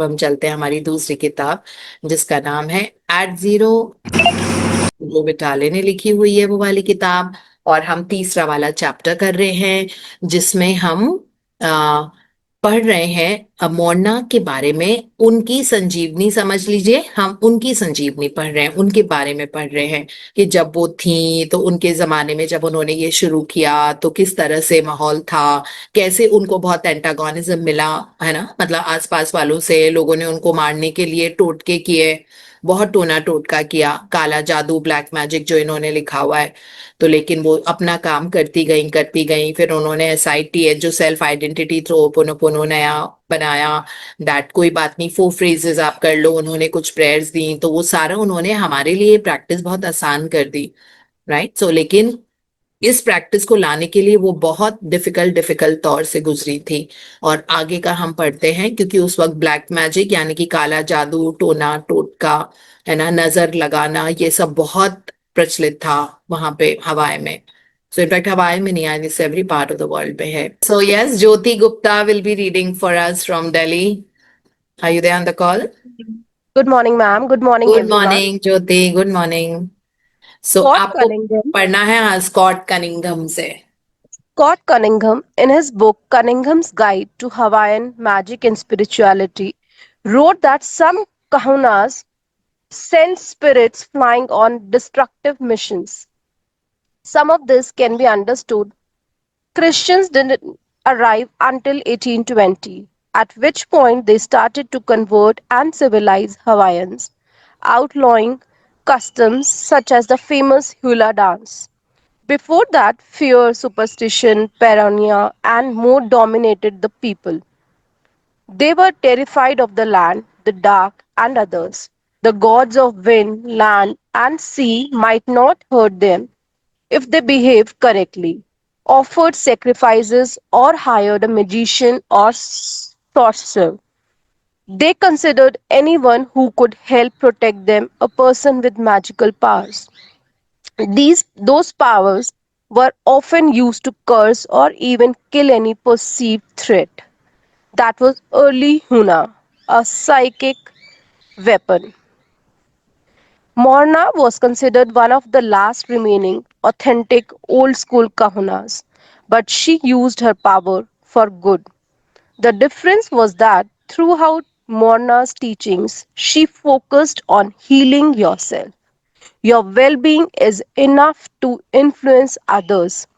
हम चलते हैं हमारी दूसरी किताब जिसका नाम है एट जीरो। वो विटाले ने लिखी हुई है वो वाली किताब। और हम तीसरा वाला चैप्टर कर रहे हैं जिसमें हम आ, पढ़ रहे हैं मोरना के बारे में। उनकी संजीवनी समझ लीजिए, हम उनकी संजीवनी पढ़ रहे हैं, उनके बारे में पढ़ रहे हैं कि जब वो थी तो उनके जमाने में जब उन्होंने ये शुरू किया तो किस तरह से माहौल था, कैसे उनको बहुत एंटागोनिज्म मिला, है ना। मतलब आसपास वालों से लोगों ने उनको मारने के लिए टोटके किए, बहुत टोना टोटका किया, काला जादू ब्लैक मैजिक जो इन्होंने लिखा हुआ है। तो लेकिन वो अपना काम करती गई। फिर उन्होंने SITH जो सेल्फ आइडेंटिटी थ्रोपोनोपोनो नया बनाया। दैट कोई बात नहीं, 4 फ्रेजेस आप कर लो। उन्होंने कुछ प्रेयर्स दी तो वो सारा उन्होंने हमारे लिए प्रैक्टिस बहुत आसान कर दी, राइट। सो लेकिन इस प्रैक्टिस को लाने के लिए वो बहुत डिफिकल्ट तौर से गुजरी थी। और आगे का हम पढ़ते हैं क्योंकि उस वक्त ब्लैक मैजिक यानी कि काला जादू, टोना टोटका, है ना, नजर लगाना, ये सब बहुत प्रचलित था वहां पे हवाई में। सो इनफैक्ट हवाई में नहीं आया, this every part of the world में है। So yes, Jyoti Gupta will be reading for us from Delhi. Are you there on the call? Good morning, ma'am. Good morning, good everyone. Morning Jyoti, good morning. So Scott आपको Cunningham. पढ़ना है हाँ, Scott Cunningham से। Scott Cunningham, in his book Cunningham's Guide to Hawaiian Magic and Spirituality, wrote that some kahunas send spirits flying on destructive missions. Some of this can be understood. Christians didn't arrive until 1820, at which point they started to convert and civilize Hawaiians, outlawing customs such as the famous hula dance. Before that, fear, superstition, paranoia, and more dominated the people. They were terrified of the land, the dark, and others. The gods of wind, land, and sea might not hurt them if they behaved correctly, offered sacrifices, or hired a magician or sorcerer. They considered anyone who could help protect them a person with magical powers. Those powers were often used to curse or even kill any perceived threat. That was early Huna, a psychic weapon. Morna was considered one of the last remaining authentic old school kahunas, but she used her power for good. The difference was that throughout Morna's teachings, she focused on healing yourself. Your well being is enough to influence others.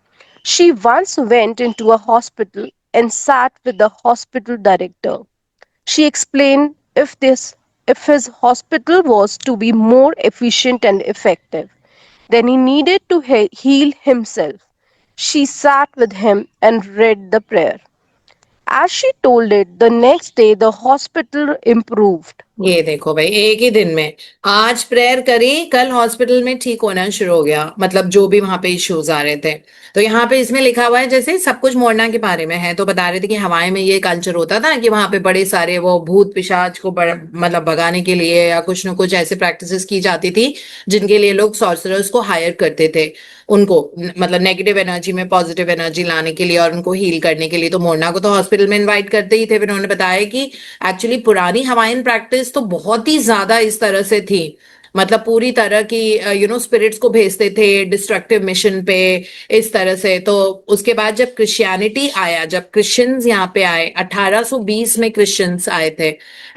She once went into a hospital and sat with the hospital director. She explained if his hospital was to be more efficient and effective, then he needed to heal himself. She sat with him and read the prayer. As she told it, the next day the hospital improved. ये देखो भाई, एक ही दिन में आज prayer करी, कल hospital में ठीक होना शुरू हो गया। मतलब जो भी वहां पे इश्यूज आ रहे थे। तो यहाँ पे इसमें लिखा हुआ है जैसे सब कुछ मोरना के बारे में है। तो बता रहे थे कि हवाई में ये कल्चर होता था कि वहां पे बड़े सारे वो भूत पिशाच को मतलब भगाने के लिए या कुछ न कुछ ऐसे प्रैक्टिसेस की जाती थी जिनके लिए लोग सॉर्सरर्स को हायर करते थे। उनको मतलब नेगेटिव एनर्जी में पॉजिटिव एनर्जी लाने के लिए और उनको हील करने के लिए। तो मोरना को तो हॉस्पिटल में इन्वाइट करते ही थे। फिर उन्होंने बताया कि एक्चुअली पुरानी हवाइन प्रैक्टिस तो बहुत ही ज्यादा इस तरह से थी। मतलब पूरी तरह की स्पिरिट्स को भेजते थे डिस्ट्रक्टिव मिशन पे, इस तरह से। तो उसके बाद जब क्रिश्चियनिटी आया, जब क्रिश्चियंस यहाँ पे आए, 1820 में क्रिश्चियंस आए थे,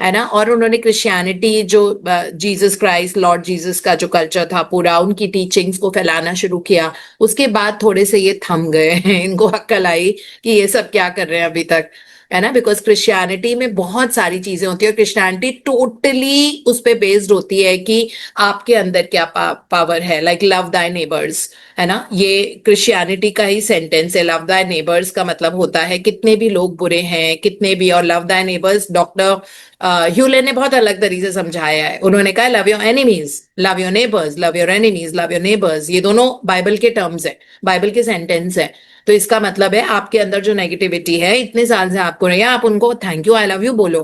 है ना। और उन्होंने क्रिश्चियनिटी जो जीसस क्राइस्ट लॉर्ड जीसस का जो कल्चर था पूरा, उनकी टीचिंग्स को फैलाना शुरू किया। उसके बाद थोड़े से ये थम गए हैं, इनको अक्ल आई कि ये सब क्या कर रहे हैं अभी तक, है ना। बिकॉज क्रिश्चियनिटी में बहुत सारी चीजें होती है और क्रिश्चियनिटी टोटली उस पे बेस्ड होती है कि आपके अंदर क्या पावर है। लाइक लव दाई नेबर्स, है ना। ये क्रिश्चियनिटी का ही सेंटेंस है। लव दाई नेबर्स का मतलब होता है कितने भी लोग बुरे हैं, कितने भी। और लव दाई नेबर्स डॉक्टर ह्यूले ने बहुत अलग तरीके से समझाया है। उन्होंने कहा love your enemies, love your neighbours, love your enemies, love your neighbours. ये दोनों बाइबल के टर्म्स है, बाइबल के सेंटेंस है। तो इसका मतलब है आपके अंदर जो नेगेटिविटी है इतने साल से आपको रही है, आप उनको thank you I love you बोलो,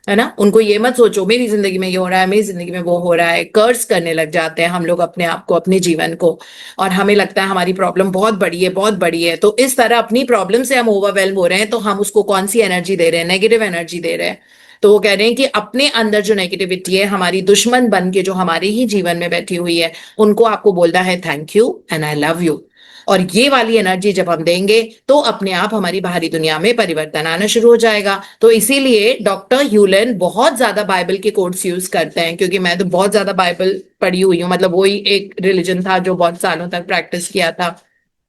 है ना। उनको ये मत सोचो मेरी जिंदगी में ये हो रहा है, मेरी जिंदगी में वो हो रहा है। कर्स करने लग जाते हैं हम लोग अपने आप को, अपने जीवन को। और हमें लगता है हमारी प्रॉब्लम बहुत बड़ी है, बहुत बड़ी है। तो इस तरह अपनी प्रॉब्लम से हम ओवरवेल्म हो रहे हैं तो हम उसको कौन सी एनर्जी दे रहे हैं? नेगेटिव एनर्जी दे रहे हैं, तो वो कह रहे हैं कि अपने अंदर जो नेगेटिविटी है, हमारी दुश्मन बन के जो हमारे ही जीवन में बैठी हुई है, उनको आपको बोलना है thank you and I love you. और ये वाली एनर्जी जब हम देंगे तो अपने आप हमारी बाहरी दुनिया में परिवर्तन आना शुरू हो जाएगा। तो इसीलिए डॉक्टर ह्यूलन बहुत ज्यादा बाइबल के कोट्स यूज करते हैं, क्योंकि मैं तो बहुत ज्यादा बाइबल पढ़ी हुई हूँ, मतलब वही एक रिलीजन था जो बहुत सालों तक प्रैक्टिस किया था,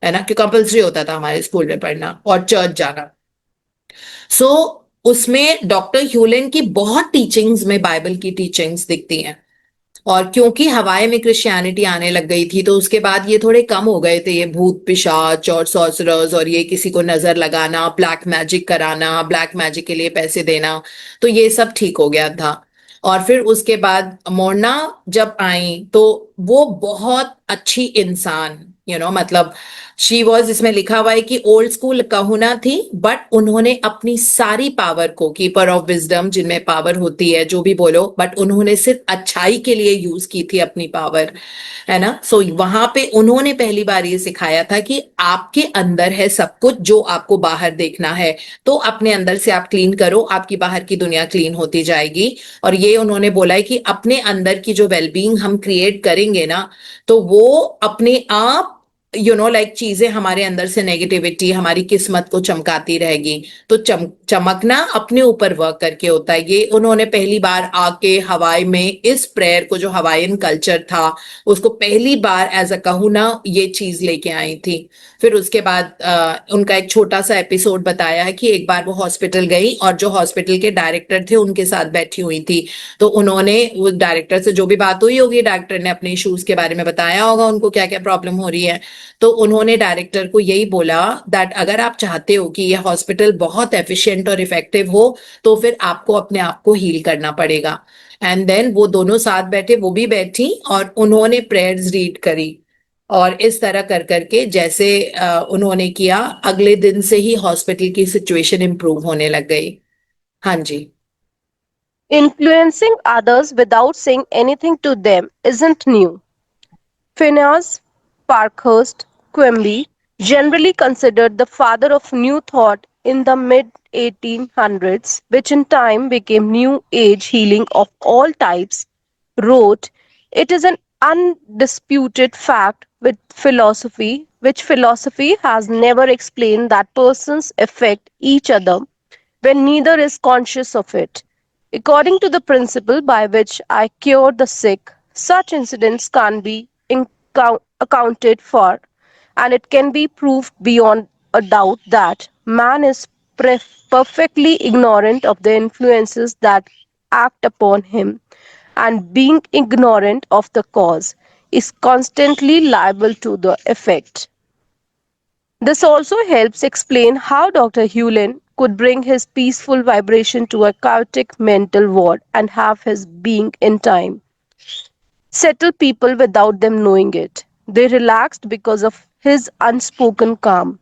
है ना, कि कंपल्सरी होता था हमारे स्कूल में पढ़ना और चर्च जाना। सो उसमें डॉक्टर ह्यूलन की बहुत टीचिंग्स में बाइबल की टीचिंग्स दिखती हैं। और क्योंकि हवाई में क्रिश्चियनिटी आने लग गई थी, तो उसके बाद ये थोड़े कम हो गए थे, ये भूत पिशाच और सॉर्सरर्स और ये किसी को नजर लगाना, ब्लैक मैजिक कराना, ब्लैक मैजिक के लिए पैसे देना, तो ये सब ठीक हो गया था। और फिर उसके बाद मोरना जब आई तो वो बहुत अच्छी इंसान, मतलब शी वॉज, इसमें लिखा हुआ है कि ओल्ड स्कूल कहूना थी, बट उन्होंने अपनी सारी पावर को, कीपर ऑफ विजडम जिनमें पावर होती है, जो भी बोलो, बट उन्होंने सिर्फ अच्छाई के लिए यूज की थी अपनी पावर, है ना। सो वहां पे उन्होंने पहली बार ये सिखाया था कि आपके अंदर है सब कुछ जो आपको बाहर देखना है, तो अपने अंदर से आप क्लीन करो, आपकी बाहर की दुनिया क्लीन होती जाएगी। और ये उन्होंने बोला है कि अपने अंदर की जो वेलबींग हम क्रिएट करेंगे ना, तो वो अपने आप लाइक चीजें हमारे अंदर से, नेगेटिविटी हमारी किस्मत को चमकाती रहेगी। तो चमकना अपने ऊपर वर्क करके होता है। ये उन्होंने पहली बार आके हवाई में इस प्रेयर को, जो हवाईन कल्चर था, उसको पहली बार एज अ कहूना ये चीज लेके आई थी। फिर उसके बाद उनका एक छोटा सा एपिसोड बताया है कि एक बार वो हॉस्पिटल गई और जो हॉस्पिटल के डायरेक्टर थे उनके साथ बैठी हुई थी। तो उन्होंने वो डायरेक्टर से जो भी बात हुई होगी, डायरेक्टर ने अपने इश्यूज के बारे में बताया होगा उनको, क्या क्या प्रॉब्लम हो रही है। तो उन्होंने डायरेक्टर को यही बोला दैट अगर आप चाहते हो कि ये हॉस्पिटल बहुत एफिशिएंट और इफेक्टिव हो, तो फिर आपको अपने आप को हील करना पड़ेगा। एंड देन वो दोनों साथ बैठे, वो भी बैठी और उन्होंने प्रेयर्स रीड करी। और इस तरह कर करके जैसे उन्होंने किया, अगले दिन से ही हॉस्पिटल की सिचुएशन इंप्रूव होने लग गई। हाँ जी। Influencing others without saying anything to them isn't new. Phineas Parkhurst Quimby, generally considered the father of New Thought in the mid 1800s, which in time became New Age healing of all types, wrote, "It is an undisputed fact with philosophy, which philosophy has never explained, that persons affect each other when neither is conscious of it. According to the principle by which I cure the sick, such incidents can be accounted for, and it can be proved beyond a doubt that man is perfectly ignorant of the influences that act upon him, and being ignorant of the cause, is constantly liable to the effect." This also helps explain how Dr. Hewlin could bring his peaceful vibration to a chaotic mental ward and have his being in time settle people without them knowing it. They relaxed because of his unspoken calm.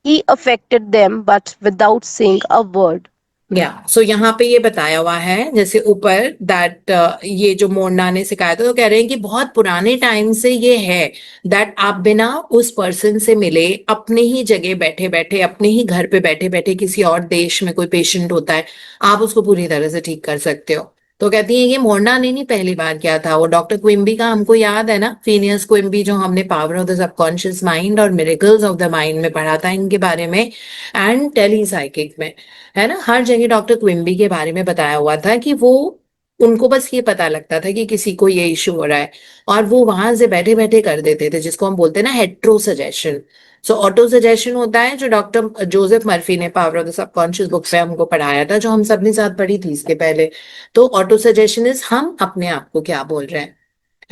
He affected them but without saying a word. या सो यहाँ पे ये बताया हुआ है, जैसे ऊपर that ये जो मोरना ने सिखाया था, तो कह रहे हैं कि बहुत पुराने टाइम से ये है दैट आप बिना उस पर्सन से मिले, अपने ही जगह बैठे बैठे, अपने ही घर पे बैठे बैठे, किसी और देश में कोई पेशेंट होता है, आप उसको पूरी तरह से ठीक कर सकते हो। तो कहती है ये मोरना ने नहीं पहली बार किया था, वो डॉक्टर क्विम्बी का हमको याद है ना, फिनियस क्विम्बी, जो हमने power of the subconscious mind और मिरेकल्स ऑफ द माइंड में पढ़ा था इनके बारे में, एंड टेली साइकिक में, है ना, हर जगह डॉक्टर क्विम्बी के बारे में बताया हुआ था कि वो, उनको बस ये पता लगता था कि किसी को ये इश्यू हो रहा है, और वो वहां से बैठे बैठे कर देते थे, जिसको हम बोलते हैं ना हेट्रो सजेशन। सो ऑटो सजेशन होता है, जो डॉक्टर जोसेफ मर्फी ने power of the subconscious book में हमको पढ़ाया था, जो हम सबने साथ पढ़ी थी इसके पहले। तो ऑटो सजेशन इज हम अपने आप को क्या बोल रहे हैं,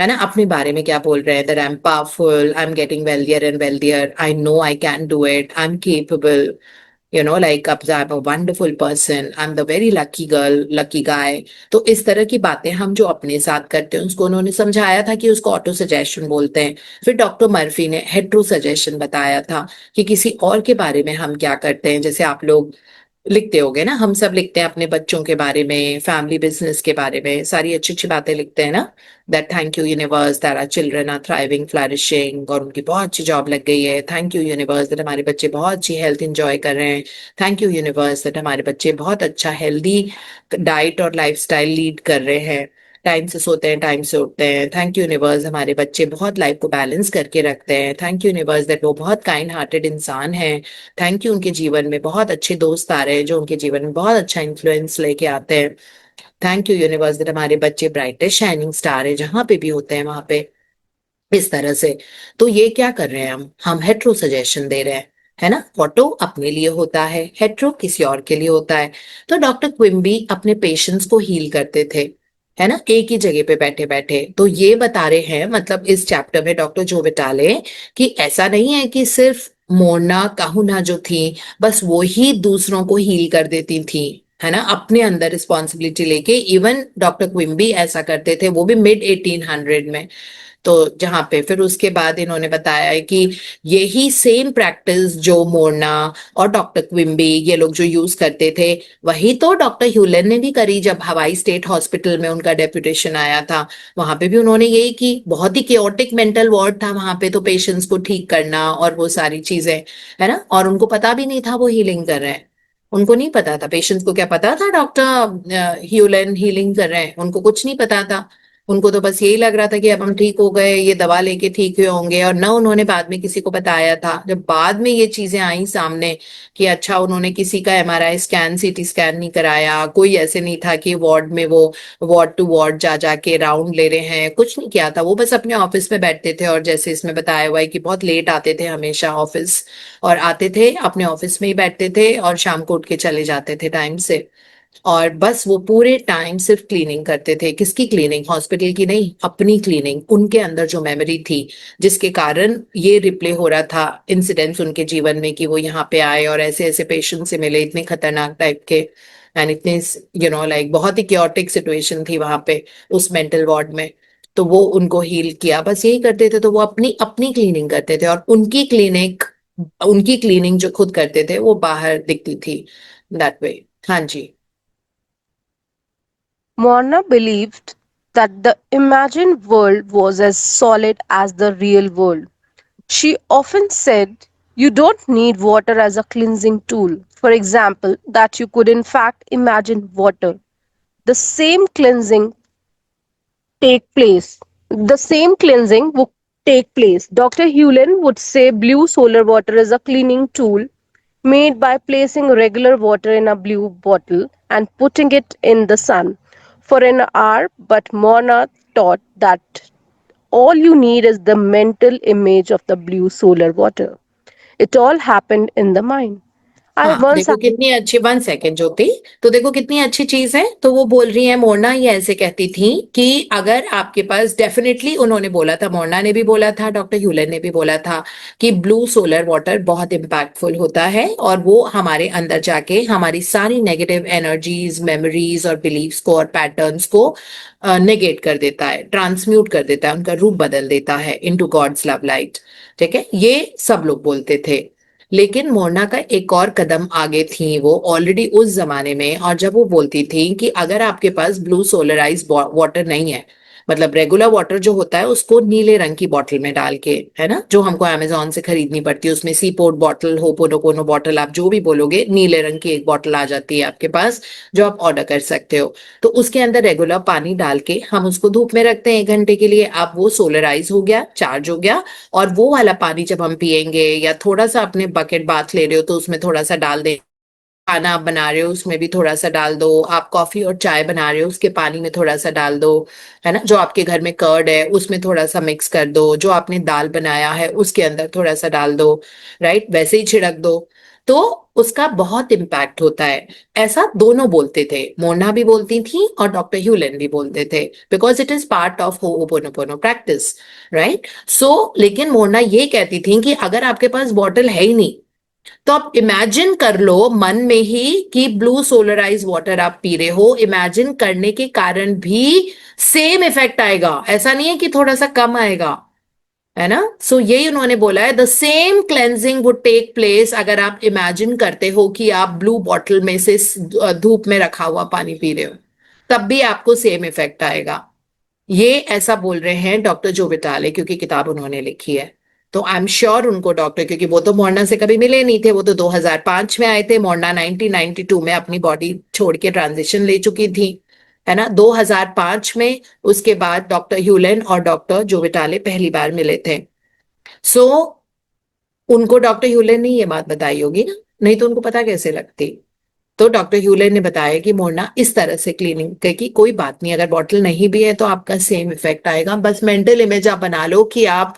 है ना, अपने बारे में क्या बोल रहे हैं, that I am powerful, I am getting wealthier and wealthier, I know I can do it, I am capable, like I'm a wonderful person, I'm the very lucky girl, lucky guy। तो इस तरह की बातें हम जो अपने साथ करते हैं, उसको उन्होंने समझाया था कि उसको ऑटो सजेशन बोलते हैं। फिर डॉक्टर मर्फी ने हेट्रो सजेशन बताया था कि किसी और के बारे में हम क्या करते हैं, जैसे आप लोग लिखते होगे ना, हम सब लिखते हैं अपने बच्चों के बारे में, फैमिली बिजनेस के बारे में, सारी अच्छी अच्छी बातें लिखते हैं ना। That thank you universe that our children are thriving flourishing, और उनकी बहुत अच्छी जॉब लग गई है। थैंक यू यूनिवर्स दैट हमारे बच्चे बहुत अच्छी हेल्थ एंजॉय कर रहे हैं। थैंक यू यूनिवर्स दैट हमारे बच्चे बहुत अच्छा हेल्दी डाइट और लाइफस्टाइल लीड कर रहे हैं, टाइम से सोते हैं, टाइम से उठते हैं। थैंक यू यूनिवर्स हमारे बच्चे बहुत लाइफ को बैलेंस करके रखते हैं। थैंक यू यूनिवर्स दैट वो बहुत काइंड हार्टेड इंसान हैं। थैंक यू उनके जीवन में बहुत अच्छे दोस्त आ रहे हैं जो उनके जीवन में बहुत अच्छा इन्फ्लुएंस लेके आते हैं। थैंक यू यूनिवर्स दैट हमारे बच्चे ब्राइटेस्ट शाइनिंग स्टार है जहां पे भी होते हैं वहां पे, इस तरह से। तो ये क्या कर रहे हैं हम हेट्रो सजेशन दे रहे हैं, है ना। ऑटो अपने लिए होता है, हेट्रो किसी और के लिए होता है। तो डॉक्टर क्विम्बी अपने पेशेंट्स को हील करते थे, है ना, एक ही जगह पे बैठे बैठे। तो ये बता रहे हैं, मतलब इस चैप्टर में डॉक्टर जो विटाले, कि ऐसा नहीं है कि सिर्फ मोना काहुना जो थी बस वो ही दूसरों को हील कर देती थी, है ना, अपने अंदर रिस्पॉन्सिबिलिटी लेके। इवन डॉक्टर क्विम्बी ऐसा करते थे, वो भी मिड 1800 में। तो जहां पे फिर उसके बाद इन्होंने बताया है कि यही सेम प्रैक्टिस जो मोरना और डॉक्टर क्विम्बी ये लोग जो यूज करते थे, वही तो डॉक्टर ह्यूलन ने भी करी जब हवाई स्टेट हॉस्पिटल में उनका डेप्यूटेशन आया था। वहां पे भी उन्होंने यही की, बहुत ही केओटिक मेंटल वार्ड था वहां पे, तो पेशेंट्स को ठीक करना और वो सारी चीजें, है ना। और उनको पता भी नहीं था वो हीलिंग कर रहे हैं, उनको नहीं पता था, पेशेंट्स को क्या पता था डॉक्टर ह्यूलन हीलिंग कर रहे हैं, उनको कुछ नहीं पता था। उनको तो बस यही लग रहा था कि अब हम ठीक हो गए, ये दवा लेके ठीक हुए होंगे। और ना उन्होंने बाद में किसी को बताया था, जब बाद में ये चीजें आई सामने कि अच्छा उन्होंने किसी का एमआरआई स्कैन सीटी स्कैन नहीं कराया, कोई ऐसे नहीं था कि वार्ड में वो वार्ड टू वार्ड जा जाके राउंड ले रहे हैं, कुछ नहीं किया था। वो बस अपने ऑफिस में बैठते थे, और जैसे इसमें बताया हुआ है कि बहुत लेट आते थे हमेशा ऑफिस, और आते थे अपने ऑफिस में ही बैठते थे और शाम को उठ के चले जाते थे टाइम से। और बस वो पूरे टाइम सिर्फ क्लीनिंग करते थे। किसकी क्लीनिंग? हॉस्पिटल की नहीं, अपनी क्लीनिंग। उनके अंदर जो मेमोरी थी जिसके कारण ये रिप्ले हो रहा था इंसिडेंट्स उनके जीवन में, कि वो यहाँ पे आए और ऐसे ऐसे पेशेंट से मिले, इतने खतरनाक टाइप के, एंड इतने लाइक बहुत ही क्योटिक सिचुएशन थी वहां पे उस मेंटल वार्ड में। तो वो उनको हील किया, बस यही करते थे। तो वो अपनी अपनी क्लीनिंग करते थे, और उनकी क्लीनिंग जो खुद करते थे वो बाहर दिखती थी, दैट वे। हाँ जी। Morna believed that the imagined world was as solid as the real world. She often said, you don't need water as a cleansing tool. For example, that you could in fact imagine water. The same cleansing take place. The same cleansing would take place. Dr. Hewlin would say blue solar water is a cleaning tool made by placing regular water in a blue bottle and putting it in the sun for an hour. But Mona taught that all you need is the mental image of the blue solar water. It all happened in the mind. I हाँ once देखो कितनी अच्छी, 1 second ज्योति, तो देखो कितनी अच्छी चीज है। तो वो बोल रही है मोरना, ये ऐसे कहती थी कि अगर आपके पास, डेफिनेटली उन्होंने बोला था, मोरना ने भी बोला था, डॉक्टर ह्यूलन ने भी बोला था कि ब्लू सोलर वाटर बहुत इम्पैक्टफुल होता है, और वो हमारे अंदर जाके हमारी सारी नेगेटिव एनर्जीज, मेमोरीज और बिलीव्स को और पैटर्न्स को नेगेट कर देता है, ट्रांसम्यूट कर देता है, उनका रूप बदल देता है इनटू गॉड्स लव लाइट। ठीक है, ये सब लोग बोलते थे। लेकिन मोरना का एक और कदम आगे थी वो ऑलरेडी उस जमाने में। और जब वो बोलती थी कि अगर आपके पास ब्लू सोलराइज वाटर नहीं है, मतलब रेगुलर वाटर जो होता है उसको नीले रंग की बॉटल में डाल के, है ना, जो हमको अमेजोन से खरीदनी पड़ती है, उसमें सी पोर्ट बॉटल, होपोनोपोनो बॉटल, आप जो भी बोलोगे, नीले रंग की एक बॉटल आ जाती है आपके पास जो आप ऑर्डर कर सकते हो। तो उसके अंदर रेगुलर पानी डाल के हम उसको धूप में रखते हैं 1 घंटे के लिए। अब वो सोलराइज हो गया, चार्ज हो गया, और वो वाला पानी जब हम पिएंगे, या थोड़ा सा अपने बकेट बाथ ले रहे हो तो उसमें थोड़ा सा डाल दे, खाना आप बना रहे हो उसमें भी थोड़ा सा डाल दो, आप कॉफी और चाय बना रहे हो उसके पानी में थोड़ा सा डाल दो, है ना, जो आपके घर में कर्ड है उसमें थोड़ा सा मिक्स कर दो, जो आपने दाल बनाया है उसके अंदर थोड़ा सा डाल दो, राइट, वैसे ही छिड़क दो। तो उसका बहुत इम्पैक्ट होता है। ऐसा दोनों बोलते थे, मोना भी बोलती थी और डॉक्टर ह्यूलन भी बोलते थे, because it is part of ho'oponopono practice, right. So लेकिन मोना ये कहती थी कि अगर आपके पास बॉटल है ही नहीं, तो आप इमेजिन कर लो मन में ही कि ब्लू सोलराइज वाटर आप पी रहे हो। इमेजिन करने के कारण भी सेम इफेक्ट आएगा, ऐसा नहीं है कि थोड़ा सा कम आएगा, है ना। सो यही उन्होंने बोला है, the same cleansing would take place. अगर आप इमेजिन करते हो कि आप ब्लू बॉटल में से धूप में रखा हुआ पानी पी रहे हो, तब भी आपको सेम इफेक्ट आएगा। ये ऐसा बोल रहे हैं डॉक्टर जो विटाले, क्योंकि किताब उन्होंने लिखी है। तो आई एम श्योर उनको डॉक्टर, क्योंकि वो तो मोरना से कभी मिले नहीं थे, वो तो 2005 में आए थे, मोरना 1992 में अपनी बॉडी छोड़ के ट्रांजिशन ले चुकी थी, है ना, 2005 में। उसके बाद डॉक्टर ह्यूलेन और डॉक्टर जो विटाले पहली बार मिले थे। सो उनको डॉक्टर ह्यूलेन ने ये बात बताई होगी ना, नहीं तो उनको पता कैसे लगती। तो डॉक्टर ह्यूलेन ने बताया कि मोड़ना इस तरह से क्लीनिंग की कोई बात नहीं, अगर बॉटल नहीं भी है तो आपका सेम इफेक्ट आएगा। बस मेंटल इमेज आप बना लो कि आप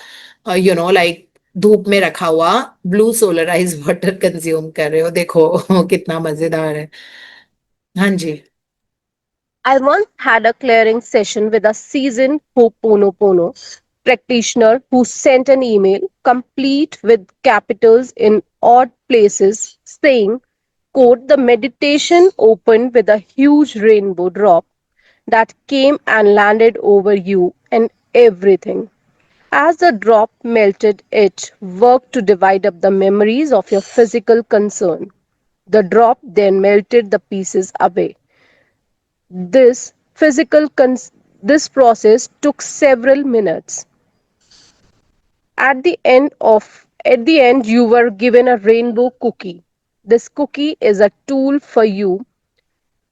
लाइक धूप में रखा हुआ ब्लू सोलराइज वाटर कंज्यूम कर रहे हो। देखो कितना मजेदार है। हाँ जी। I once had a clearing session with a seasoned Ho'oponopono practitioner who sent an email complete with capitals in odd places saying, quote, the meditation opened with a huge rainbow drop that came and landed over you and everything. As the drop melted, it worked to divide up the memories of your physical concern. The drop then melted the pieces away. This this process took several minutes. At the end you were given a rainbow cookie. This cookie is a tool for you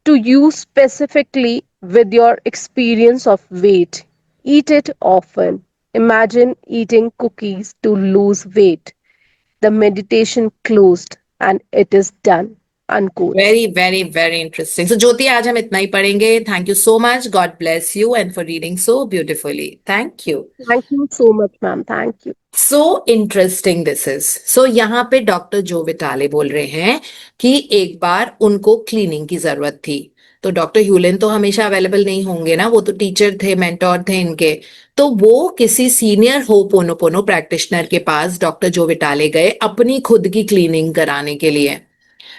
to use specifically with your experience of weight. Eat it often. Imagine eating cookies to lose weight. The meditation closed and it is done. Unquote. Very very very interesting. So Jyoti, आज हम इतना ही पढ़ेंगे। Thank you so much, God bless you and for reading so beautifully. Thank you. Thank you so much, ma'am. Thank you. So interesting this is. So यहाँ पे doctor जो विटाले बोल रहे हैं कि एक बार उनको क्लीनिंग की जरूरत थी। तो डॉक्टर ह्यूलेन तो हमेशा अवेलेबल नहीं होंगे ना, वो तो टीचर थे, मेंटोर थे इनके। तो वो किसी सीनियर होपोनोपोनो प्रैक्टिशनर के पास डॉक्टर जो विटाले गए अपनी खुद की क्लीनिंग कराने के लिए,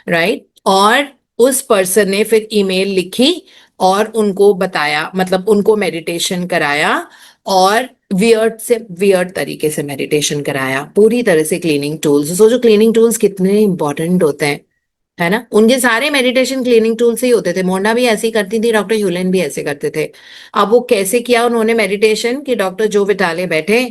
राइट। और उस पर्सन ने फिर ईमेल लिखी और उनको बताया, मतलब उनको मेडिटेशन कराया, और वियर्ड तरीके से मेडिटेशन कराया, पूरी तरह से क्लीनिंग टूल्स। सोचो क्लीनिंग टूल्स कितने इंपॉर्टेंट होते हैं, है ना। उनके सारे मेडिटेशन क्लीनिंग टूल से ही होते थे। मोना भी ऐसे ही करती थी, डॉक्टर ह्यूलेन भी ऐसे करते थे। अब वो कैसे किया उन्होंने मेडिटेशन, कि डॉक्टर जो विटाले बैठे,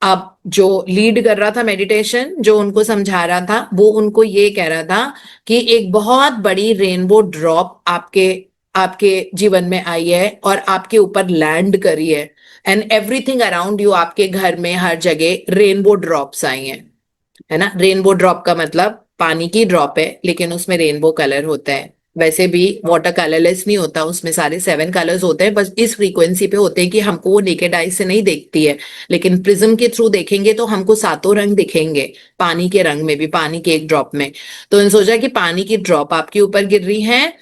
अब जो लीड कर रहा था मेडिटेशन, जो उनको समझा रहा था, वो उनको ये कह रहा था कि एक बहुत बड़ी रेनबो ड्रॉप आपके आपके जीवन में आई है और आपके ऊपर लैंड करी है, एंड एवरीथिंग अराउंड यू, आपके घर में हर जगह रेनबो ड्रॉप्स आई हैं, है ना। रेनबो ड्रॉप का मतलब पानी की ड्रॉप है, लेकिन उसमें रेनबो कलर होता है। वैसे भी वाटर कलरलेस नहीं होता, उसमें सारे 7 कलर्स होते हैं, बस इस फ्रीक्वेंसी पे होते हैं कि हमको वो नेकेड आई से नहीं देखती है, लेकिन प्रिज्म के थ्रू देखेंगे तो हमको सातों रंग दिखेंगे, पानी के रंग में भी, पानी के एक ड्रॉप में। तो उन्होंने सोचा कि पानी की ड्रॉप आपके ऊपर गिर रही है,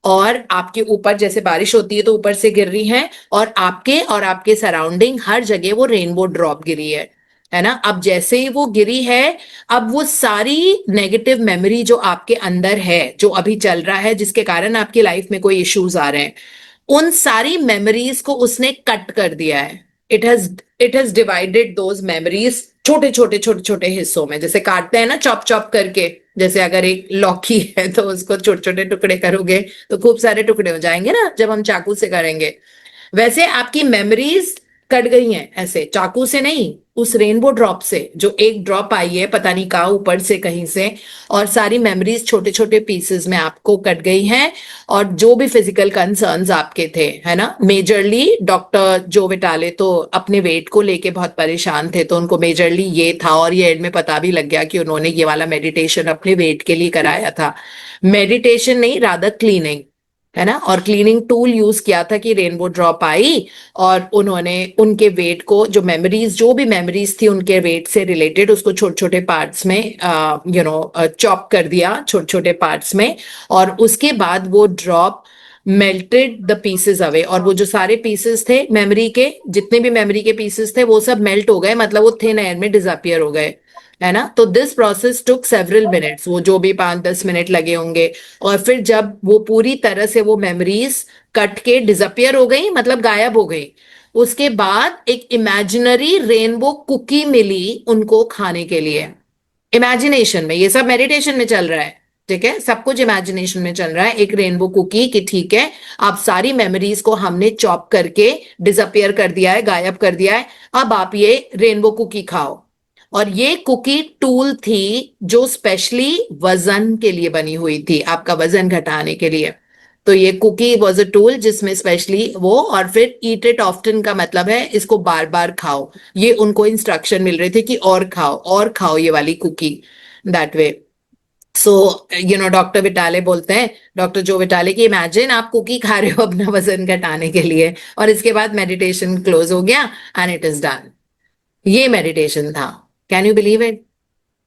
और आपके ऊपर जैसे बारिश होती है तो ऊपर से गिर रही है, और आपके सराउंडिंग हर जगह वो रेनबो ड्रॉप गिरी है ना। अब जैसे ही वो गिरी है, अब वो सारी नेगेटिव मेमोरी जो आपके अंदर है, जो अभी चल रहा है, जिसके कारण आपकी लाइफ में कोई इश्यूज आ रहे हैं, उन सारी मेमोरीज को उसने कट कर दिया है। It has divided those memories छोटे छोटे छोटे छोटे हिस्सों में, जैसे काटते हैं ना चॉप चॉप करके। जैसे अगर एक लौकी है तो उसको छोटे छोटे टुकड़े करोगे तो खूब सारे टुकड़े हो जाएंगे ना, जब हम चाकू से करेंगे। वैसे आपकी मेमोरीज कट गई हैं, ऐसे चाकू से नहीं, उस रेनबो ड्रॉप से, जो एक ड्रॉप आई है पता नहीं कहाँ ऊपर से कहीं से, और सारी मेमोरीज छोटे छोटे पीसेस में आपको कट गई हैं। और जो भी फिजिकल कंसर्न्स आपके थे, है ना, मेजरली डॉक्टर जो विटाले तो अपने वेट को लेके बहुत परेशान थे, तो उनको मेजरली ये था, और ये एंड में पता भी लग गया कि उन्होंने ये वाला मेडिटेशन अपने वेट के लिए कराया था। मेडिटेशन नहीं, रादर क्लीनिंग, है ना। और क्लीनिंग टूल यूज किया था कि रेनबो ड्रॉप आई, और उन्होंने उनके वेट को, जो भी मेमोरीज थी उनके वेट से रिलेटेड, उसको छोटे छोटे पार्ट्स में चॉप कर दिया, छोटे छोटे पार्ट्स में। और उसके बाद वो drop melted the pieces away, और वो जो सारे पीसेस थे मेमोरी के, जितने भी मेमोरी के पीसेस थे वो सब मेल्ट हो गए, मतलब वो थिन एयर में डिसअपियर हो गए, है ना। तो this process took several minutes, वो जो भी 5-10 मिनट लगे होंगे। और फिर जब वो पूरी तरह से वो मेमोरीज कट के डिसअपियर हो गई, मतलब गायब हो गई, उसके बाद एक इमेजिनरी रेनबो कुकी मिली उनको खाने के लिए, इमेजिनेशन में, ये सब मेडिटेशन में चल रहा है, ठीक है, सब कुछ इमेजिनेशन में चल रहा है। एक रेनबो कुकी कि ठीक है, आप सारी मेमोरीज को हमने चॉप करके डिसअपियर कर दिया है, गायब कर दिया है, अब आप ये रेनबो कुकी खाओ। और ये कुकी टूल थी जो स्पेशली वजन के लिए बनी हुई थी, आपका वजन घटाने के लिए। तो ये कुकी वॉज अ टूल जिसमें स्पेशली वो, और फिर ईट इट ऑफ्टन का मतलब है इसको बार बार खाओ। ये उनको इंस्ट्रक्शन मिल रहे थे कि और खाओ ये वाली cookie, that way. So doctor Vitale बोलते हैं, डॉक्टर जो विटाले, की इमेजिन आप कुकी खा रहे हो अपना वजन घटाने के लिए, और इसके बाद मेडिटेशन क्लोज हो गया एंड इट इज डन। ये मेडिटेशन था। Can you believe it?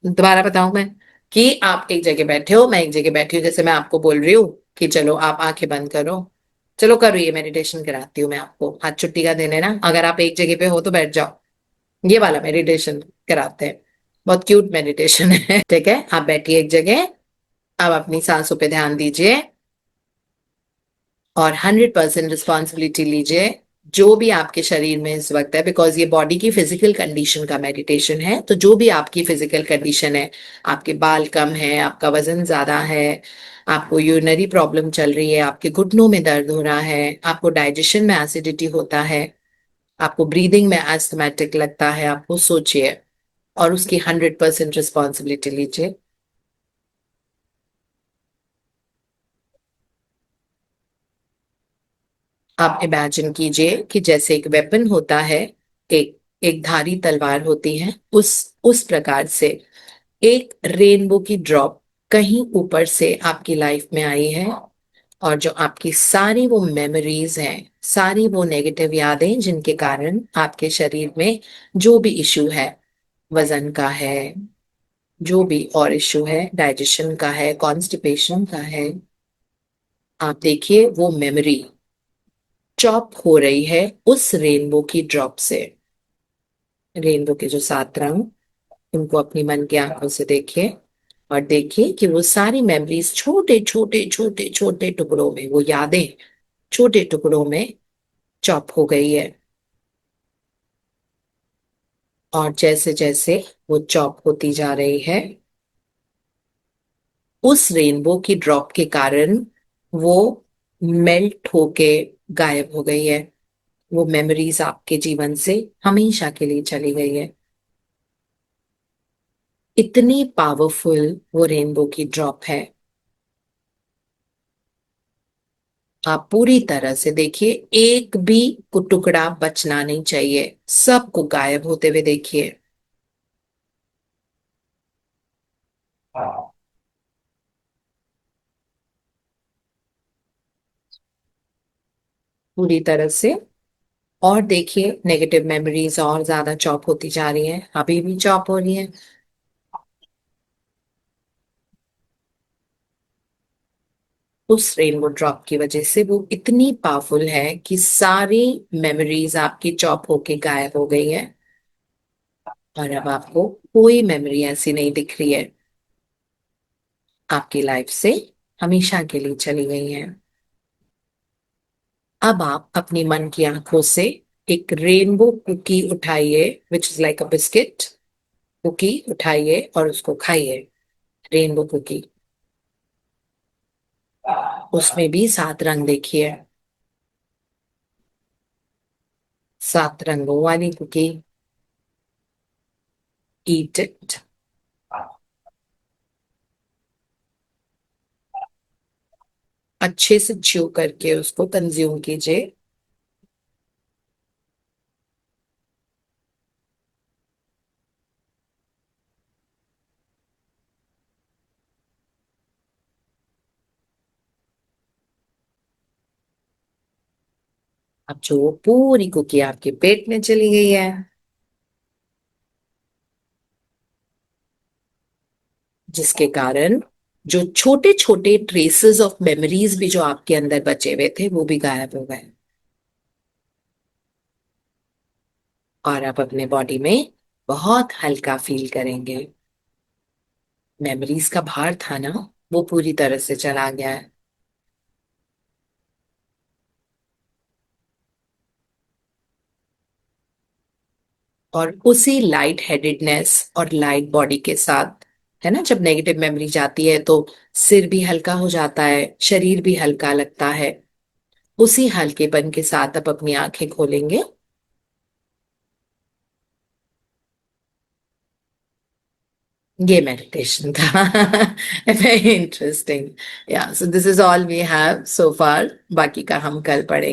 दोबारा बताऊं मैं, कि आप एक जगह बैठे हो, मैं एक जगह बैठी हूँ, जैसे मैं आपको बोल रही हूँ कि चलो आप आंखें बंद करो, चलो करो, ये मेडिटेशन कराती हूँ मैं आपको, हाथ छुट्टी का दिन है ना, अगर आप एक जगह पे हो तो बैठ जाओ, ये वाला मेडिटेशन कराते हैं। बहुत क्यूट मेडिटेशन है, ठीक है, आप बैठिए एक जगह, आप अपनी सांसों पे ध्यान दीजिए और 100% रिस्पॉन्सिबिलिटी लीजिए जो भी आपके शरीर में इस वक्त है, बिकॉज ये बॉडी की फिजिकल कंडीशन का मेडिटेशन है। तो जो भी आपकी फिजिकल कंडीशन है, आपके बाल कम है, आपका वजन ज्यादा है, आपको यूरिनरी प्रॉब्लम चल रही है, आपके घुटनों में दर्द हो रहा है, आपको डाइजेशन में एसिडिटी होता है, आपको ब्रीदिंग में एस्थमेटिक लगता है, आपको सोचिए और उसकी 100% रिस्पॉन्सिबिलिटी लीजिए। आप इमेजिन कीजिए कि जैसे एक वेपन होता है, एक एक धारी तलवार होती है, उस प्रकार से एक रेनबो की ड्रॉप कहीं ऊपर से आपकी लाइफ में आई है, और जो आपकी सारी वो मेमोरीज हैं, सारी वो नेगेटिव यादें जिनके कारण आपके शरीर में जो भी इशू है, वजन का है, जो भी और इशू है, डाइजेशन का है, कॉन्स्टिपेशन का है, आप देखिए वो मेमोरी चॉप हो रही है उस रेनबो की ड्रॉप से। रेनबो के जो 7 रंग, उनको अपनी मन की आंखों से देखिए और देखिए कि वो सारी मेमोरीज छोटे छोटे छोटे छोटे टुकड़ों में, वो यादें छोटे टुकड़ों में चॉप हो गई है। और जैसे जैसे वो चॉप होती जा रही है, उस रेनबो की ड्रॉप के कारण वो मेल्ट होके गायब हो गई है। वो मेमोरीज आपके जीवन से हमेशा के लिए चली गई है। इतनी पावरफुल वो रेनबो की ड्रॉप है। आप पूरी तरह से देखिए, एक भी टुकड़ा बचना नहीं चाहिए, सबको गायब होते हुए देखिए। पूरी तरह से। और देखिए नेगेटिव मेमोरीज और ज्यादा चॉप होती जा रही हैं, अभी भी चॉप हो रही हैं। उस रेनबो ड्रॉप की वजह से वो इतनी पावरफुल है कि सारी मेमोरीज आपकी चॉप होके गायब हो गई है, और अब आपको कोई मेमोरी ऐसी नहीं दिख रही है, आपकी लाइफ से हमेशा के लिए चली गई है। अब आप अपनी मन की आंखों से एक रेनबो कुकी उठाइए, which is like a biscuit, cookie उठाइए और उसको खाइए, रेनबो कुकी। उसमें भी 7 रंग देखिए, 7 रंगों वाली कुकी। ईट इट, अच्छे से च्यू करके उसको कंज्यूम कीजिए। अब जो वो पूरी कुकी आपके पेट में चली गई है, जिसके कारण जो छोटे छोटे ट्रेसेस ऑफ मेमोरीज भी जो आपके अंदर बचे हुए थे वो भी गायब हो गए, और आप अपने बॉडी में बहुत हल्का फील करेंगे। मेमोरीज का भार था ना, वो पूरी तरह से चला गया है। और उसी लाइट हेडेडनेस और लाइट बॉडी के साथ, है ना, जब नेगेटिव मेमोरी जाती है तो सिर भी हल्का हो जाता है, शरीर भी हल्का लगता है। उसी हल्केपन के साथ आप अपनी आंखें खोलेंगे। ये मेडिटेशन था। Very interesting. Yeah so this is all we have so far, बाकी का हम कल पढ़ेंगे।